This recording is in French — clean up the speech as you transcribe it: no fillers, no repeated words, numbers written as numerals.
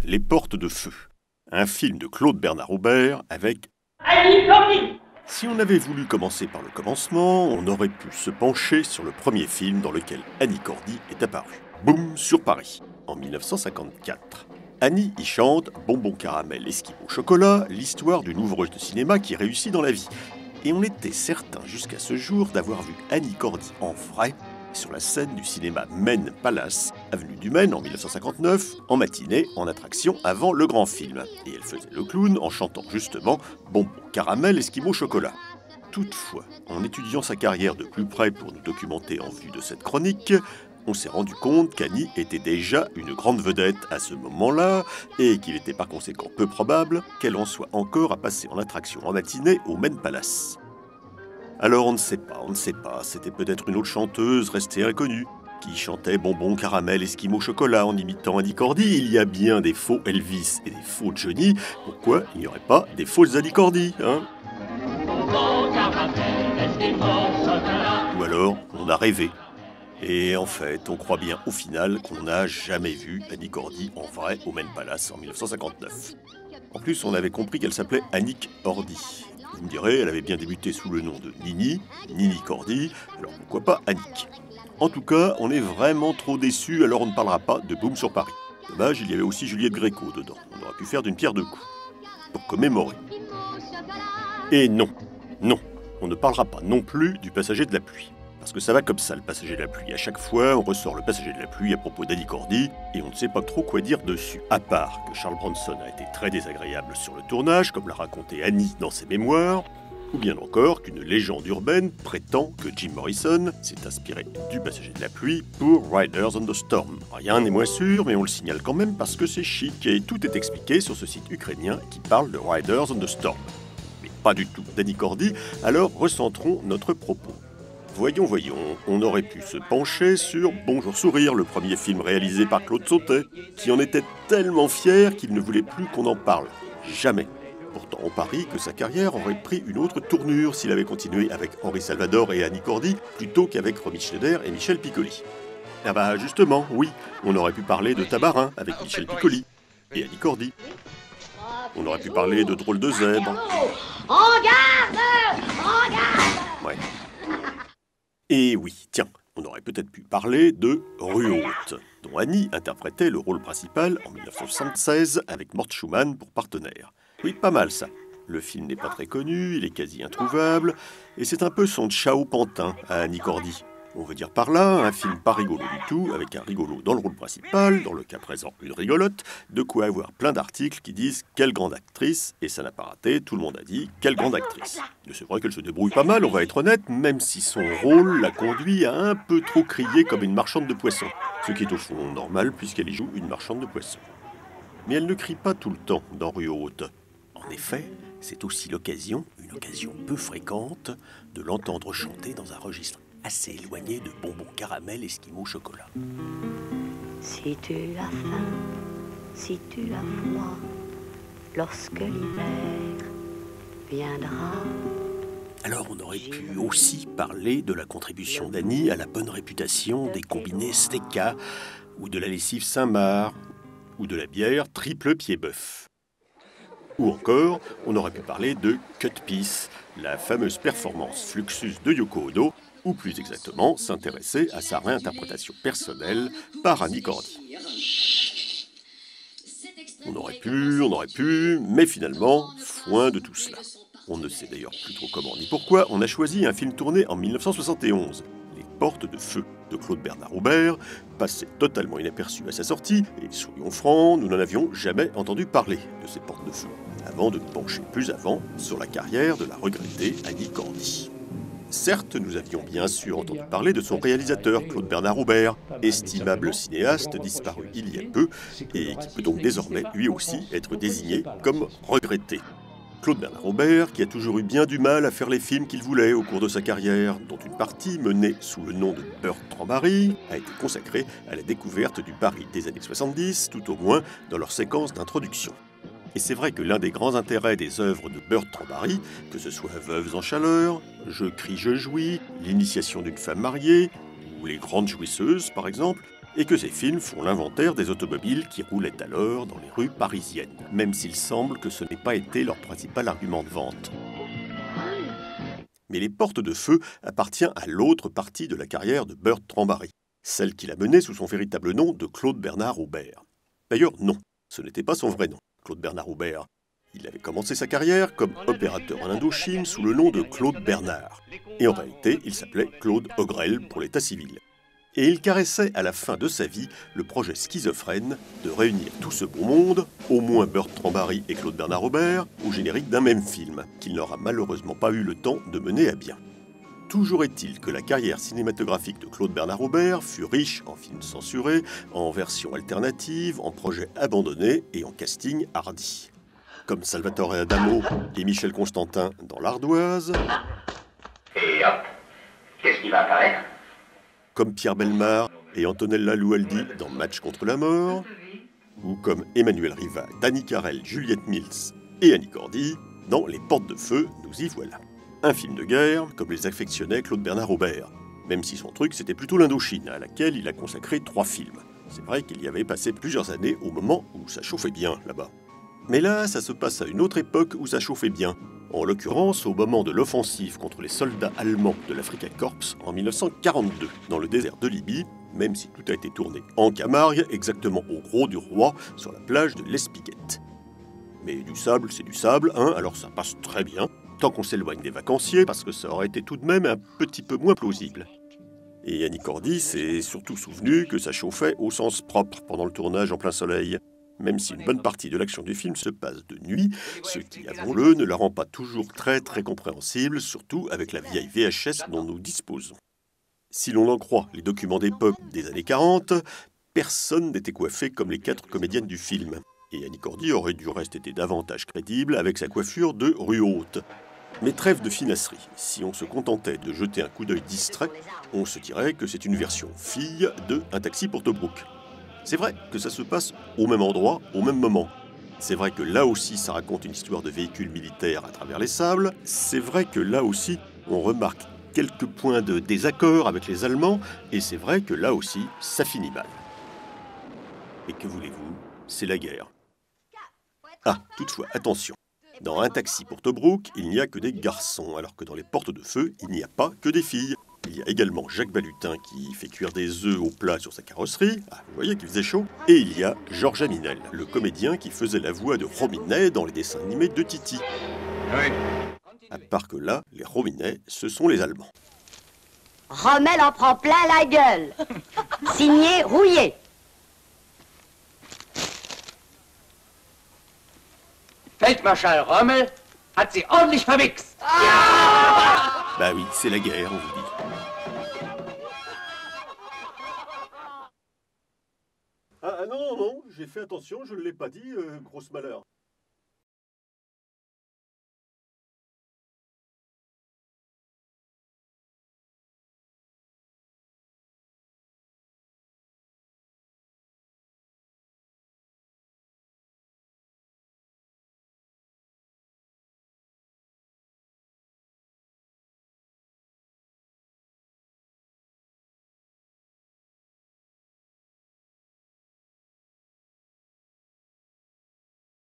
Les Portes de Feu, un film de Claude Bernard Aubert avec Annie Cordy. Si on avait voulu commencer par le commencement, on aurait pu se pencher sur le premier film dans lequel Annie Cordy est apparue. Boum sur Paris, en 1954. Annie y chante Bonbon caramel, esquimau chocolat, l'histoire d'une ouvreuse de cinéma qui réussit dans la vie. Et on était certain jusqu'à ce jour d'avoir vu Annie Cordy en vrai sur la scène du cinéma Maine Palace, avenue du Maine en 1959, en matinée, en attraction avant le grand film. Et elle faisait le clown en chantant justement Bonbon caramel, esquimau chocolat. Toutefois, en étudiant sa carrière de plus près pour nous documenter en vue de cette chronique, on s'est rendu compte qu'Annie était déjà une grande vedette à ce moment-là et qu'il était par conséquent peu probable qu'elle en soit encore à passer en attraction en matinée au Maine Palace. Alors on ne sait pas, c'était peut-être une autre chanteuse restée inconnue qui chantait Bonbon caramel, esquimau chocolat en imitant Annie Cordy. Il y a bien des faux Elvis et des faux Johnny, pourquoi il n'y aurait pas des fausses Annie Cordy, hein? Ou alors on a rêvé. Et en fait, on croit bien au final qu'on n'a jamais vu Annie Cordy en vrai au Maine Palace en 1959. En plus, on avait compris qu'elle s'appelait Annick Cordy. Vous me direz, elle avait bien débuté sous le nom de Nini Cordy, alors pourquoi pas Annick? En tout cas, on est vraiment trop déçus, alors on ne parlera pas de Boum sur Paris. Dommage, il y avait aussi Juliette Gréco dedans. On aurait pu faire d'une pierre deux coups. Pour commémorer. Et non, on ne parlera pas non plus du passager de la pluie. Parce que ça va comme ça, le passager de la pluie. À chaque fois, on ressort le passager de la pluie à propos d'Annie Cordy, et on ne sait pas trop quoi dire dessus. À part que Charles Bronson a été très désagréable sur le tournage, comme l'a raconté Annie dans ses mémoires, ou bien encore qu'une légende urbaine prétend que Jim Morrison s'est inspiré du passager de la pluie pour Riders on the Storm. Rien n'est moins sûr, mais on le signale quand même parce que c'est chic, et tout est expliqué sur ce site ukrainien qui parle de Riders on the Storm. Mais pas du tout d'Annie Cordy, alors recentrons notre propos. Voyons, on aurait pu se pencher sur Bonjour Sourire, le premier film réalisé par Claude Sautet, qui en était tellement fier qu'il ne voulait plus qu'on en parle. Jamais. Pourtant, on parie que sa carrière aurait pris une autre tournure s'il avait continué avec Henri Salvador et Annie Cordy, plutôt qu'avec Romy Schneider et Michel Piccoli. Ah bah justement, oui, on aurait pu parler de Tabarin avec Michel Piccoli et Annie Cordy. On aurait pu parler de Drôle de zèbre. En garde! En garde! Ouais. Et oui, tiens, on aurait peut-être pu parler de Rue Haute, dont Annie interprétait le rôle principal en 1976 avec Mort Schumann pour partenaire. Oui, pas mal ça. Le film n'est pas très connu, il est quasi introuvable, et c'est un peu son ciao pantin à Annie Cordy. On veut dire par là un film pas rigolo du tout, avec un rigolo dans le rôle principal, dans le cas présent une rigolote, de quoi avoir plein d'articles qui disent « quelle grande actrice », et ça n'a pas raté, tout le monde a dit « quelle grande actrice ». Et c'est vrai qu'elle se débrouille pas mal, on va être honnête, même si son rôle l'a conduit à un peu trop crier comme une marchande de poissons, ce qui est au fond normal puisqu'elle y joue une marchande de poissons. Mais elle ne crie pas tout le temps dans Rue Haute. En effet, c'est aussi une occasion peu fréquente, de l'entendre chanter dans un registre assez éloigné de Bonbon caramel, esquimau chocolat. Si tu as faim, si tu as froid, lorsque l'hiver viendra. Alors on aurait pu aussi parler de la contribution d'Annie à la bonne réputation des combinés Steka, ou de la lessive Saint-Marc, ou de la bière Triple Pied-Bœuf. Ou encore, on aurait pu parler de Cut Piece, la fameuse performance Fluxus de Yoko Ono, ou plus exactement s'intéresser à sa réinterprétation personnelle par Annie Cordy. On aurait pu, mais finalement, foin de tout cela. On ne sait d'ailleurs plus trop comment ni pourquoi, on a choisi un film tourné en 1971, Les Portes de Feu, de Claude Bernard Aubert, passé totalement inaperçu à sa sortie, et soyons francs, nous n'en avions jamais entendu parler de ces Portes de Feu, avant de nous pencher plus avant sur la carrière de la regrettée Annie Cordy. Certes, nous avions bien sûr entendu parler de son réalisateur, Claude Bernard Aubert, estimable cinéaste disparu il y a peu, et qui peut donc désormais lui aussi être désigné comme regretté. Claude Bernard Aubert, qui a toujours eu bien du mal à faire les films qu'il voulait au cours de sa carrière, dont une partie, menée sous le nom de Bertrand-Barry, a été consacrée à la découverte du Paris des années 70, tout au moins dans leur séquence d'introduction. Et c'est vrai que l'un des grands intérêts des œuvres de Bertrand-Barry, que ce soit Veuves en chaleur, Je crie, je jouis, L'initiation d'une femme mariée, ou Les Grandes jouisseuses par exemple, et que ces films font l'inventaire des automobiles qui roulaient alors dans les rues parisiennes, même s'il semble que ce n'ait pas été leur principal argument de vente. Mais Les Portes de Feu appartient à l'autre partie de la carrière de Bertrand-Barry, celle qu'il a menée sous son véritable nom de Claude Bernard Aubert. D'ailleurs, non, ce n'était pas son vrai nom, Claude Bernard Aubert. Il avait commencé sa carrière comme opérateur en Indochine sous le nom de Claude Bernard. Et en réalité, il s'appelait Claude Ogrel pour l'état civil. Et il caressait à la fin de sa vie le projet schizophrène de réunir tout ce beau monde, au moins Bertrand-Barry et Claude Bernard Aubert, au générique d'un même film, qu'il n'aura malheureusement pas eu le temps de mener à bien. Toujours est-il que la carrière cinématographique de Claude Bernard Aubert fut riche en films censurés, en versions alternatives, en projets abandonnés et en casting hardi. Comme Salvatore Adamo et Michel Constantin dans L'Ardoise. Et hop, qu'est-ce qui va apparaître? Comme Pierre Bellemare et Antonella Lualdi dans Match contre la mort, ou comme Emmanuel Riva, Danny Carrel, Juliette Mills et Annie Cordy dans Les Portes de Feu, nous y voilà. Un film de guerre, comme les affectionnait Claude Bernard Aubert, même si son truc c'était plutôt l'Indochine, à laquelle il a consacré 3 films. C'est vrai qu'il y avait passé plusieurs années au moment où ça chauffait bien là-bas. Mais là, ça se passe à une autre époque où ça chauffait bien, en l'occurrence au moment de l'offensive contre les soldats allemands de l'Africa Korps en 1942, dans le désert de Libye, même si tout a été tourné en Camargue, exactement au Gros du Roi, sur la plage de l'Espiguette. Mais du sable, c'est du sable, hein, alors ça passe très bien, tant qu'on s'éloigne des vacanciers, parce que ça aurait été tout de même un petit peu moins plausible. Et Annie Cordy s'est surtout souvenu que ça chauffait au sens propre pendant le tournage en plein soleil. Même si une bonne partie de l'action du film se passe de nuit, ce qui, avouons-le, ne la rend pas toujours très compréhensible, surtout avec la vieille VHS dont nous disposons. Si l'on en croit les documents d'époque des années 40, personne n'était coiffé comme les 4 comédiennes du film. Et Annie Cordy aurait du reste été davantage crédible avec sa coiffure de rue haute. Mais trêve de finasserie, si on se contentait de jeter un coup d'œil distrait, on se dirait que c'est une version fille de Un taxi pour Tobruk. C'est vrai que ça se passe au même endroit, au même moment. C'est vrai que là aussi, ça raconte une histoire de véhicules militaires à travers les sables. C'est vrai que là aussi, on remarque quelques points de désaccord avec les Allemands. Et c'est vrai que là aussi, ça finit mal. Et que voulez-vous? C'est la guerre. Ah, toutefois, attention. Dans Un taxi pour Tobruk, il n'y a que des garçons, alors que dans Les Portes de Feu, il n'y a pas que des filles. Il y a également Jacques Balutin qui fait cuire des œufs au plat sur sa carrosserie. Ah, vous voyez qu'il faisait chaud. Et il y a Georges Aminel, le comédien qui faisait la voix de Rominet dans les dessins animés de Titi. Oui. À part que là, les Rominet, ce sont les Allemands. Rommel en prend plein la gueule. Signé Rouillé. Feldmarschall Rommel hat sie ordentlich verwichst. Bah oui, c'est la guerre, on vous dit. Ah non, j'ai fait attention, je ne l'ai pas dit, grosse malheur.